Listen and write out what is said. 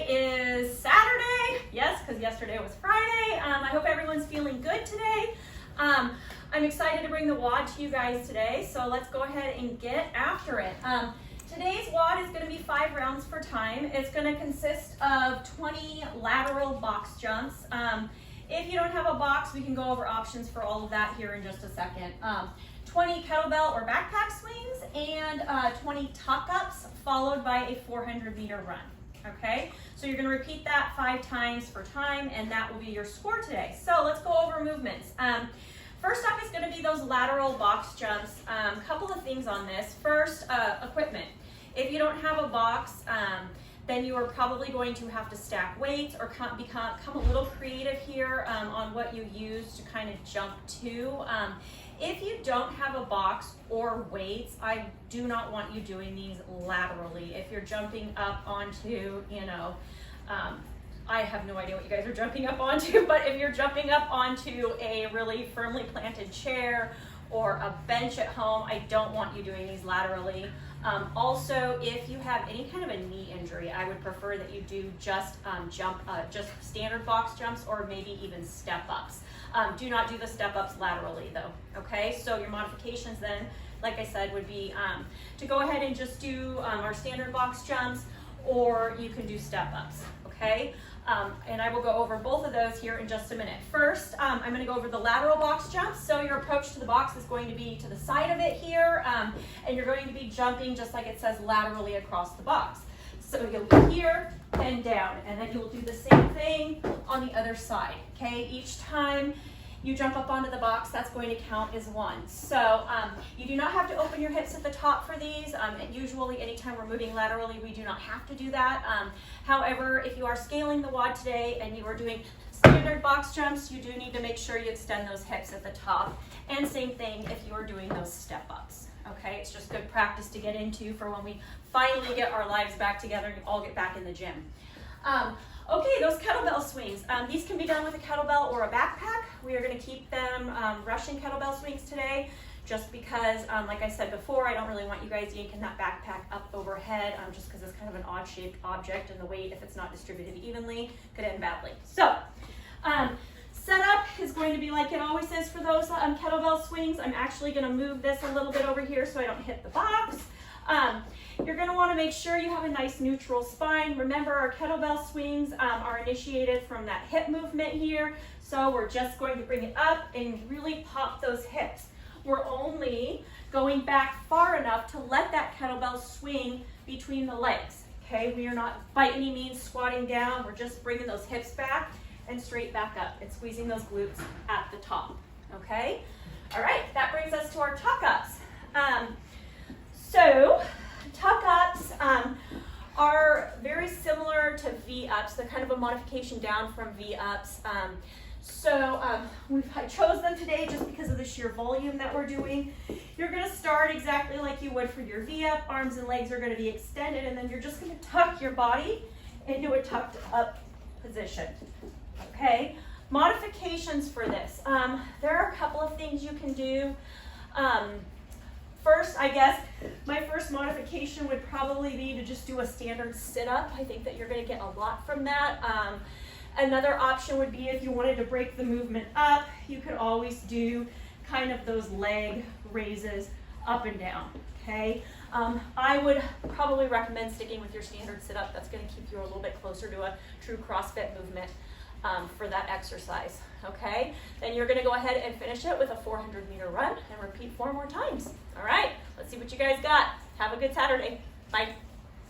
Today is Saturday, yes, because yesterday was Friday. I hope everyone's feeling good today. I'm excited to bring the WOD to you guys today, so let's go ahead and get after it. Today's WOD is going to be 5 rounds for time. It's going to consist of 20 lateral box jumps. If you don't have a box, we can go over options for all of that here in just a second. 20 kettlebell or backpack swings and 20 tuck-ups followed by a 400-meter run. Okay, so you're going to repeat that 5 times for time, and that will be your score today. So let's go over movements. First up is going to be those lateral box jumps. A couple of things on this. First, equipment. If you don't have a box, then you are probably going to have to stack weights or come a little creative here on what you use to kind of jump to. If you don't have a box or weights, I do not want you doing these laterally. If you're jumping up onto, I have no idea what you guys are jumping up onto, but if you're jumping up onto a really firmly planted chair or a bench at home, I don't want you doing these laterally. Also, if you have any kind of a knee injury, I would prefer that you do just just standard box jumps or maybe even step-ups. Do not do the step-ups laterally though, okay? So your modifications then, like I said, would be to go ahead and just do our standard box jumps, or you can do step-ups, okay? And I will go over both of those here in just a minute. First, I'm going to go over the lateral box jumps. So your approach to the box is going to be to the side of it here, and you're going to be jumping just like it says laterally across the box. So you'll be here and down, and then you'll do the same thing on the other side, okay? Each time you jump up onto the box, that's going to count as 1. So you do not have to open your hips at the top for these. And usually anytime we're moving laterally, we do not have to do that. However, if you are scaling the WOD today and you are doing standard box jumps, you do need to make sure you extend those hips at the top. And same thing if you are doing those step-ups. Okay, it's just good practice to get into for when we finally get our lives back together and all get back in the gym. Okay, those kettlebell swings. These can be done with a kettlebell or a backpack. We are going to keep them Russian kettlebell swings today just because, like I said before, I don't really want you guys yanking that backpack up overhead just because it's kind of an odd-shaped object, and the weight, if it's not distributed evenly, could end badly. So, setup is going to be like it always is for those kettlebell swings. I'm actually going to move this a little bit over here so I don't hit the box. You're going to want to make sure you have a nice neutral spine. Remember, our kettlebell swings are initiated from that hip movement here. So we're just going to bring it up and really pop those hips. We're only going back far enough to let that kettlebell swing between the legs. Okay, we are not by any means squatting down. We're just bringing those hips back and straight back up and squeezing those glutes at the top. Okay, all right, that brings us to our tuck-ups. So tuck-ups are very similar to V-ups. They're kind of a modification down from V-ups. I chose them today just because of the sheer volume that we're doing. You're going to start exactly like you would for your V-up. Arms and legs are going to be extended, and then you're just going to tuck your body into a tucked up position. Okay, modifications for this. There are a couple of things you can do. First, I guess, my first modification would probably be to just do a standard sit-up. I think that you're going to get a lot from that. Another option would be if you wanted to break the movement up, you could always do kind of those leg raises up and down, okay? I would probably recommend sticking with your standard sit-up. That's going to keep you a little bit closer to a true CrossFit movement for that exercise, okay? Then you're going to go ahead and finish it with a 400-meter run and repeat 4 more times. All right, let's see what you guys got. Have a good Saturday. Bye.